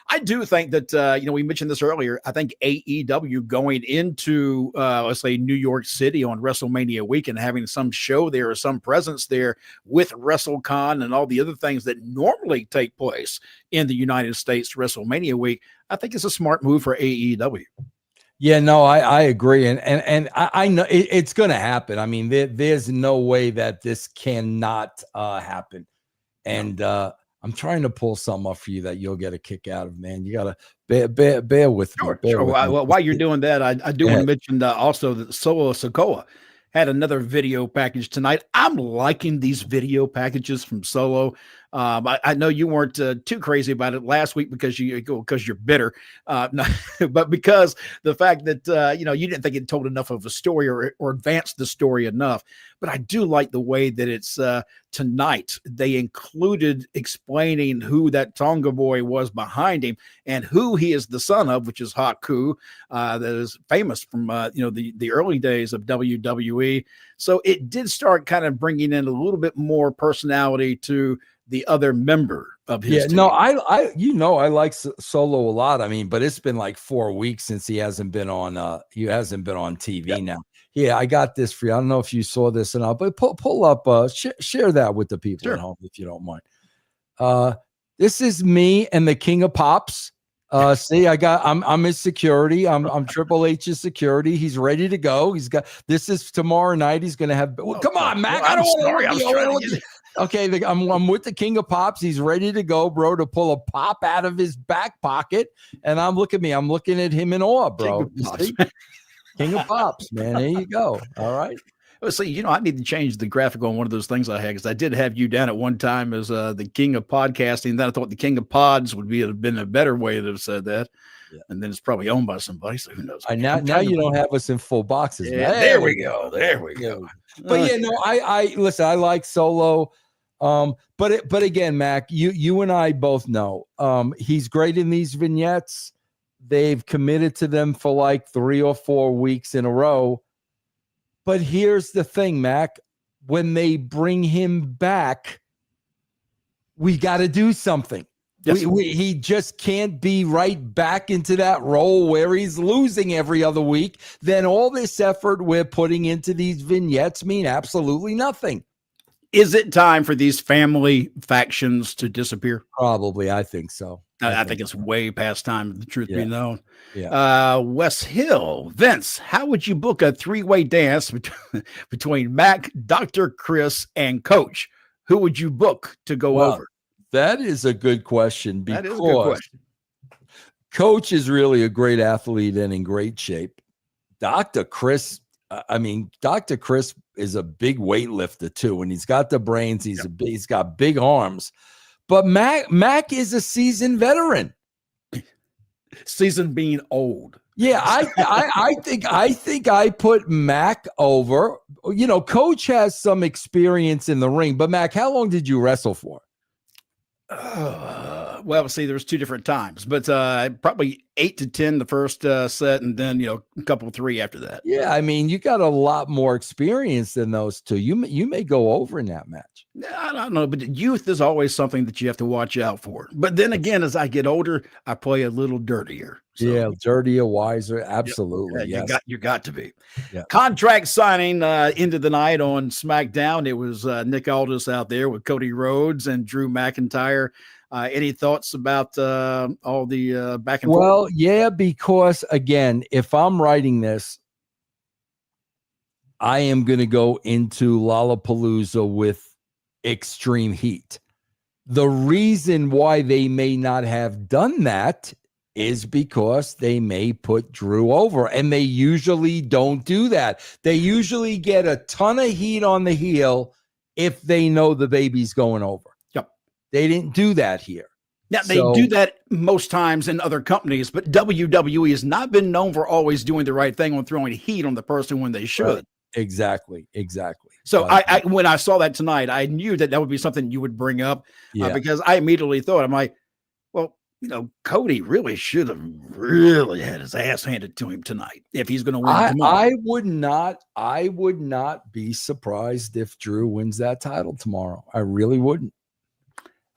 I do think that, we mentioned this earlier. I think AEW going into, let's say, New York City on WrestleMania week and having some show there or some presence there with WrestleCon and all the other things that normally take place in the United States WrestleMania week, I think it's a smart move for AEW. Yeah, no, I agree. And I know it's going to happen. I mean, there's no way that this cannot happen. And I'm trying to pull something up for you that you'll get a kick out of, man. You got to bear with me. Sure. While you're doing that, I do want to mention also that Solo Sikoa had another video package tonight. I'm liking these video packages from Solo. I know you weren't too crazy about it last week because you're bitter, but because the fact that you didn't think it told enough of a story or advanced the story enough. But I do like the way that it's tonight. They included explaining who that Tonga boy was behind him and who he is the son of, which is Haku, that is famous from the early days of WWE. So it did start kind of bringing in a little bit more personality to the other member of his team. No, I like Solo a lot. I mean, but it's been like 4 weeks since he hasn't been on TV now. Yeah, I got this for you. I don't know if you saw this or not, but pull up, share that with the people at home if you don't mind. This is me and the King of Pops. See, I'm his security. I'm Triple H's security. He's ready to go. This is tomorrow night. He's going to have. Well, come on, Mac. I don't want to. Okay, I'm with the King of Pops. He's ready to go, bro, to pull a pop out of his back pocket. And I'm looking at him in awe, bro. King of Pops, man. There you go. All right. Well, see, I need to change the graphic on one of those things I had because I did have you down at one time as the king of podcasting. Then I thought the king of pods would have been a better way to have said that. Yeah. And then it's probably owned by somebody, so who knows? Now you don't have us in full boxes. Yeah, man. There we go. But yeah, no, I listen. I like Solo. But again, Mac, you and I both know he's great in these vignettes. They've committed to them for like 3 or 4 weeks in a row. But here's the thing, Mac, when they bring him back, we got to do something. Yes. He just can't be right back into that role where he's losing every other week. Then all this effort we're putting into these vignettes mean absolutely nothing. Is it time for these family factions to disappear? Probably. I think so. I think it's way past time, the truth be known. Yeah. West Hill, Vince, how would you book a 3-way dance between Mac, Dr. Chris, and Coach? Who would you book to go over? That is a good question because Coach is really a great athlete and in great shape. Dr. Chris, Dr. Chris is a big weightlifter too, and he's got the brains. He's got big arms. But Mac is a seasoned veteran. Seasoned being old. Yeah, I think I put Mac over. Coach has some experience in the ring, but Mac, how long did you wrestle for? Well, see, there's 2 different times, but probably 8 to 10 the first set, and then a couple 3 after that. Yeah, I mean, you got a lot more experience than those 2. You may go over in that match. I don't know, but youth is always something that you have to watch out for. But then again, as I get older, I play a little dirtier. So. Yeah, dirtier, wiser, absolutely. Yeah, yes. You got to be. Yeah. Contract signing into the night on SmackDown. It was Nick Aldis out there with Cody Rhodes and Drew McIntyre. Any thoughts about all the back and forth? Well, yeah, because again, if I'm writing this, I am going to go into Lollapalooza with extreme heat. The reason why they may not have done that is because they may put Drew over, and they usually don't do that. They usually get a ton of heat on the heel if they know the baby's going over. Yep. They didn't do that here. Now, they do that most times in other companies, but WWE has not been known for always doing the right thing on throwing heat on the person when they should. Right. Exactly. So I when I saw that tonight, I knew that would be something you would bring up because I immediately thought, I'm like, well, Cody really should have really had his ass handed to him tonight if he's going to win tomorrow. I would not be surprised if Drew wins that title tomorrow. I really wouldn't.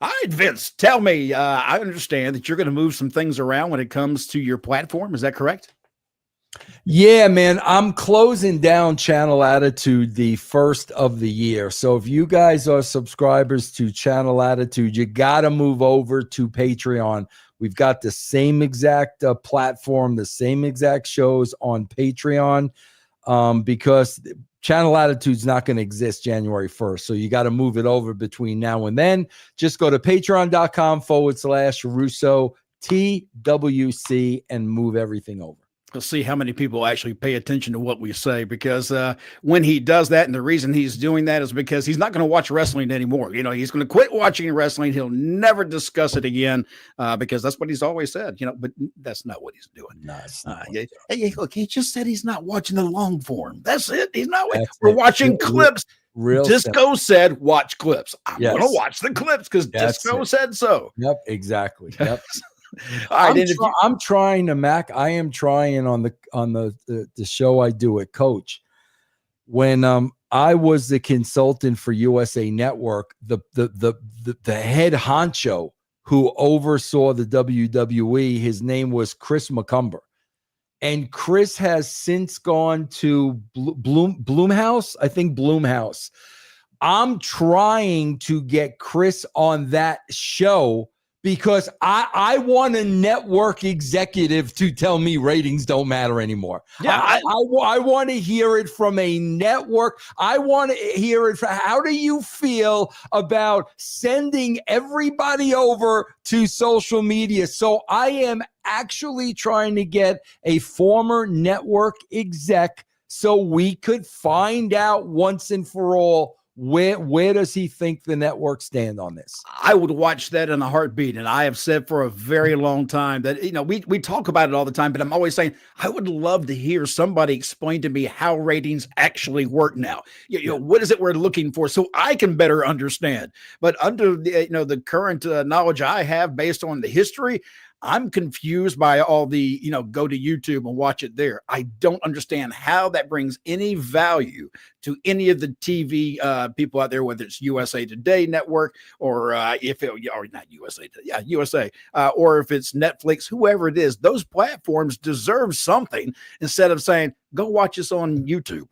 All right, Vince, tell me, I understand that you're going to move some things around when it comes to your platform. Is that correct? Yeah, man, I'm closing down Channel Attitude the first of the year. So if you guys are subscribers to Channel Attitude, you got to move over to Patreon. We've got the same exact platform, the same exact shows on Patreon, because Channel Attitude's not going to exist January 1st. So you got to move it over between now and then. Just go to patreon.com/Russo TWC and move everything over. We'll see how many people actually pay attention to what we say, because when he does that, and the reason he's doing that is because he's not going to watch wrestling anymore. You know, he's going to quit watching wrestling. He'll never discuss it again, because that's what he's always said, you know, but that's not what he's doing. No, it's not hey, look, he just said he's not watching the long form. That's it. He's not. We're watching clips. Real Disco simple. Said, watch clips. I'm Yes. going to watch the clips because Disco said so. Yep, exactly. Yep. All right, I'm trying to Mac. I am trying on the show I do at Coach. When I was the consultant for USA Network, the head honcho who oversaw the WWE, his name was Chris McCumber, and Chris has since gone to Bloomhouse. I think Bloomhouse. I'm trying to get Chris on that show, because I want a network executive to tell me ratings don't matter anymore. Yeah, I want to hear it from a network. I want to hear it from, how do you feel about sending everybody over to social media? So I am actually trying to get a former network exec so we could find out once and for all, where does he think the network stand on this? I would watch that in a heartbeat. And I have said for a very long time that, you know, we talk about it all the time, but I'm always saying, I would love to hear somebody explain to me how ratings actually work now. You know, what is it we're looking for so I can better understand? But under the, you know, the current knowledge I have based on the history, I'm confused by all the, you know, go to YouTube and watch it there. I don't understand how that brings any value to any of the TV people out there, whether it's USA Today Network or if it, or not USA Today, yeah, USA, or if it's Netflix, whoever it is. Those platforms deserve something instead of saying, go watch us on YouTube.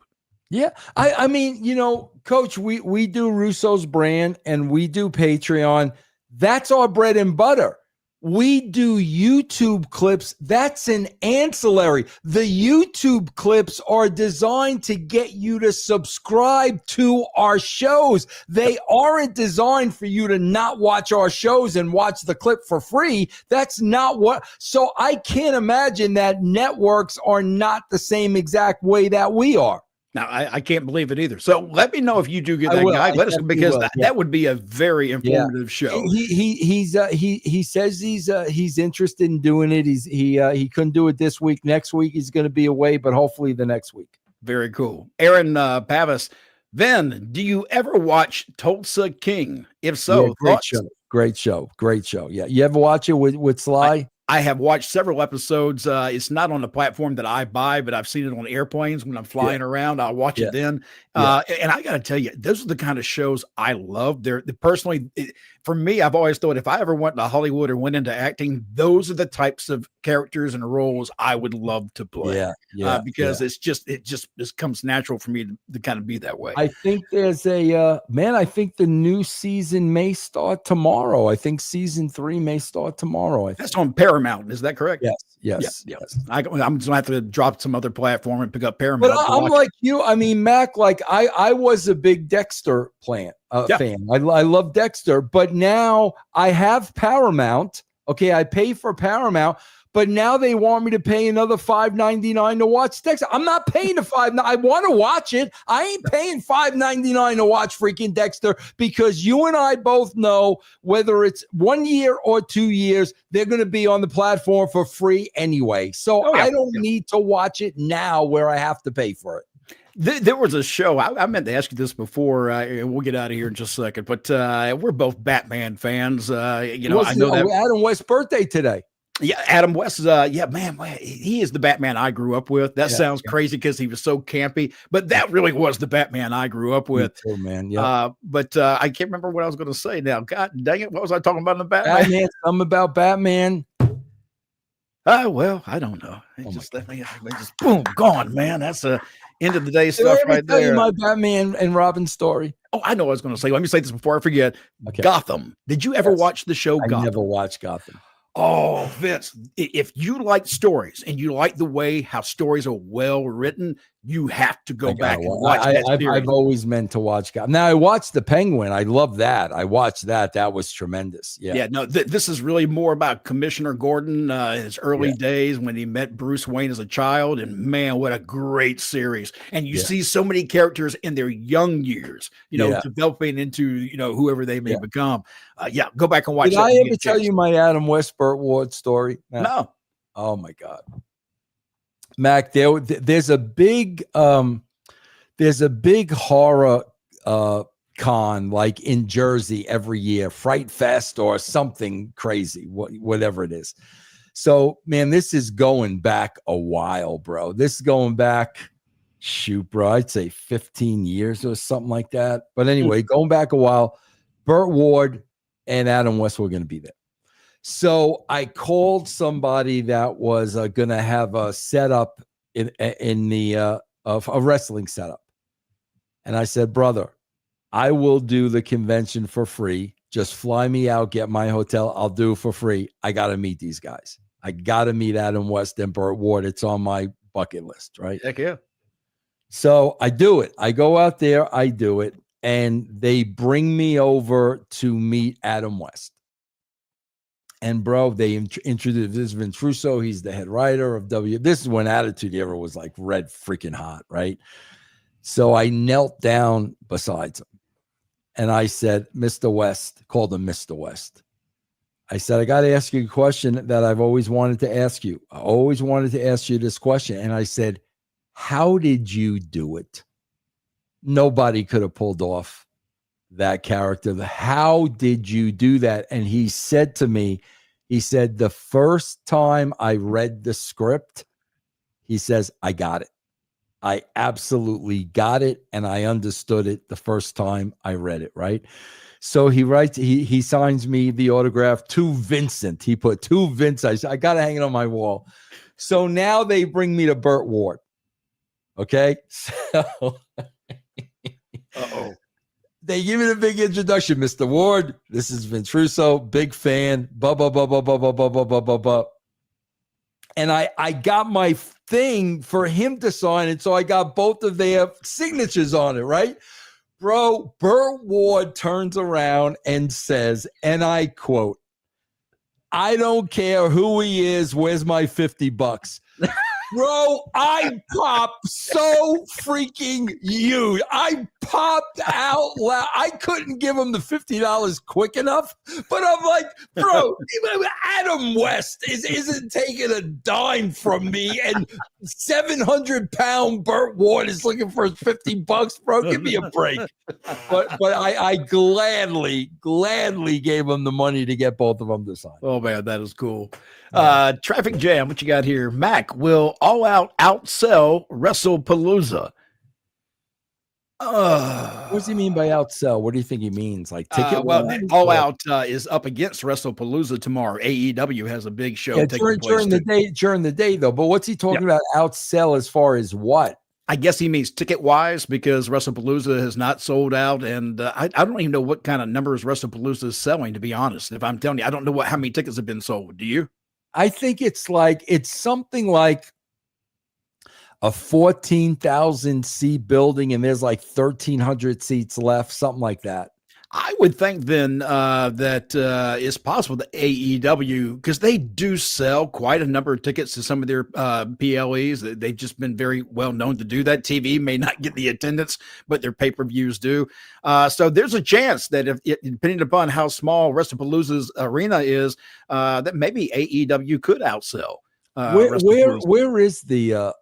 Yeah. I mean, you know, Coach, we do Russo's brand and we do Patreon. That's our bread and butter. We do YouTube clips. That's an ancillary. The YouTube clips are designed to get you to subscribe to our shows. They aren't designed for you to not watch our shows and watch the clip for free. That's not what. So I can't imagine that networks are not the same exact way that we are. Now, I can't believe it either. So let me know if you do get that guy. Let us, because that would be a very informative show. He says he's interested in doing it. He couldn't do it this week. Next week he's going to be away, but hopefully the next week. Very cool. Aaron Pavis, Vin, do you ever watch Tulsa King? If so, great show. Yeah, you ever watch it with Sly? I have watched several episodes. It's not on the platform that I buy, but I've seen it on airplanes when I'm flying around. I'll watch it then. And I got to tell you, those are the kind of shows I love. They're personally, for me, I've always thought if I ever went to Hollywood or went into acting, those are the types of characters and roles I would love to play. Because it just comes natural for me to kind of be that way. I think there's I think the new season may start tomorrow. I think season 3 may start tomorrow. That's on Paramount. Is that correct? Yes. I'm just going to have to drop some other platform and pick up Paramount. But I'm like you. I mean, Mac, like I was a big Dexter fan. I love Dexter, but now I have Paramount. Okay, I pay for Paramount, but now they want me to pay another $5.99 to watch Dexter. I'm not paying the $5. I want to watch it. I ain't paying $5.99 to watch freaking Dexter, because you and I both know whether it's 1 year or 2 years, they're going to be on the platform for free anyway. So I don't need to watch it now where I have to pay for it. There was a show, I meant to ask you this before, we'll get out of here in just a second, but we're both Batman fans. I know that Adam West's birthday today. Yeah, Adam West, he is the Batman I grew up with. That sounds crazy because he was so campy, but that really was the Batman I grew up with. Me too, man. But I can't remember what I was going to say now. God dang it, what was I talking about in the Batman? Something about Batman. Well, I don't know. Just boom, gone, man. That's a end of the day stuff right there. You my Batman and Robin story. Oh, I know what I was going to say. Let me say this before I forget. Okay. Gotham. Did you ever watch the show Gotham? I never watched Gotham. Oh, Vince, if you like stories and you like the way how stories are well written, you have to go back and watch that series. I've always meant to watch. Now I watched The Penguin. I love that. I watched that. That was tremendous. Yeah. Yeah. No, this is really more about Commissioner Gordon, his early days when he met Bruce Wayne as a child. And man, what a great series. And you see so many characters in their young years, developing into, whoever they may become. Go back and watch. Did I ever tell you my Adam West Burt Ward story? No. Oh my God. Mac, there's a big horror con like in Jersey every year, Fright Fest or something crazy, whatever it is. So, man, this is going back a while, bro. This is going back, bro, I'd say 15 years or something like that. But anyway, going back a while, Burt Ward and Adam West were going to be there. So I called somebody that was going to have a setup in the a wrestling setup. And I said, brother, I will do the convention for free. Just fly me out, get my hotel. I'll do it for free. I got to meet these guys. I got to meet Adam West and Burt Ward. It's on my bucket list, right? Heck yeah. So I do it. I go out there, I do it. And they bring me over to meet Adam West. And bro, they introduced this Vince Russo. He's the head writer of This is when Attitude Era was like red freaking hot, right? So I knelt down beside him and I said, Mr. West, called him Mr. West. I said, I got to ask you a question that I've always wanted to ask you. I always wanted to ask you this question. And I said, how did you do it? Nobody could have pulled off that character. How did you do that? And he said to me, he said, the first time I read the script, he says, I got it. I absolutely got it. And I understood it the first time I read it. Right. So he writes, he signs me the autograph to Vincent. He put to Vince. I got to hang it on my wall. So now they bring me to Burt Ward. Okay. So they give me a big introduction, Mr. Ward. This is Vince Russo, big fan. Blah, blah, blah, blah, blah, blah, blah, blah, blah, blah, blah. And I got my thing for him to sign it. So I got both of their signatures on it, right? Bro, Burt Ward turns around and says, and I quote, I don't care who he is. Where's my $50? Bro, I popped so freaking huge. I popped out loud. I couldn't give him the $50 quick enough, but I'm like, bro, Adam West isn't taking a dime from me, and 700-pound Burt Ward is looking for $50, bro. Give me a break. But I gladly gave him the money to get both of them to sign. Oh man, that is cool. Traffic Jam, what you got here? Mac will All Out outsell Wrestlepalooza. What does he mean by outsell? What do you think he means? Like ticket? All Out is up against Wrestlepalooza tomorrow. AEW has a big show during the day though. But what's he talking about outsell as far as what? I guess he means ticket-wise because Wrestlepalooza has not sold out, and I don't even know what kind of numbers Wrestlepalooza is selling, to be honest. If I'm telling you, I don't know how many tickets have been sold. Do you? I think it's something like a 14,000 seat building, and there's like 1,300 seats left, something like that. I would think then that it's possible that AEW, because they do sell quite a number of tickets to some of their PLEs. They've just been very well known to do that. TV may not get the attendance, but their pay-per-views do. So there's a chance that depending upon how small Wrestlepalooza's arena is, that maybe AEW could outsell. Where is the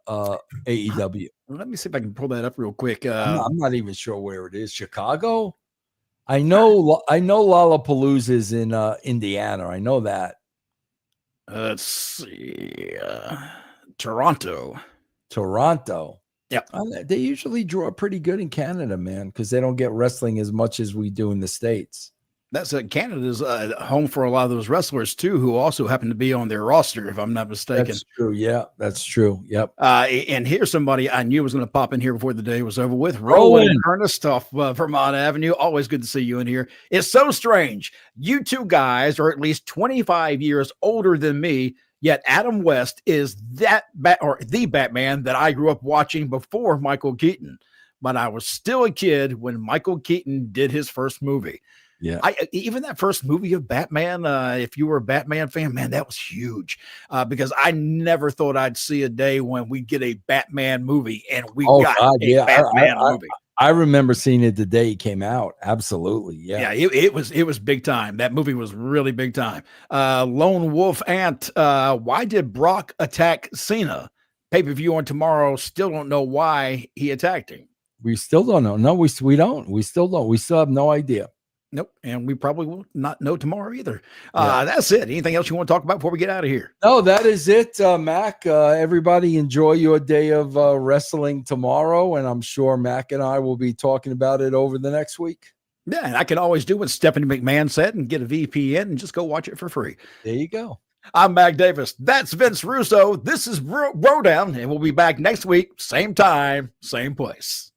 AEW? Let me see if I can pull that up real quick. I'm not even sure where it is. Chicago? I know Lollapalooza is in Indiana. I know that. Let's see. Toronto. Yeah. They usually draw pretty good in Canada, man, because they don't get wrestling as much as we do in the States. That's Canada's home for a lot of those wrestlers too, who also happen to be on their roster, if I'm not mistaken. That's true. Yeah, that's true. Yep. And here's somebody I knew was going to pop in here before the day was over with. Roland Ernest off Vermont Avenue. Always good to see you in here. It's so strange. You two guys are at least 25 years older than me, yet Adam West is the Batman that I grew up watching before Michael Keaton. But I was still a kid when Michael Keaton did his first movie. Yeah. Even that first movie of Batman, if you were a Batman fan, man, that was huge because I never thought I'd see a day when we get a Batman movie, and we got a Batman movie. I remember seeing it the day it came out. Absolutely. Yeah. Yeah, it was big time. That movie was really big time. Lone Wolf Ant, why did Brock attack Cena? Pay-per-view on tomorrow. Still don't know why he attacked him. We still don't know. No, we don't. We still don't. We still have no idea. Nope. And we probably will not know tomorrow either. That's it. Anything else you want to talk about before we get out of here? No, that is it, Mac. Everybody enjoy your day of wrestling tomorrow. And I'm sure Mac and I will be talking about it over the next week. Yeah. And I can always do what Stephanie McMahon said and get a VPN and just go watch it for free. There you go. I'm Mac Davis. That's Vince Russo. This is BroDown, and we'll be back next week. Same time, same place.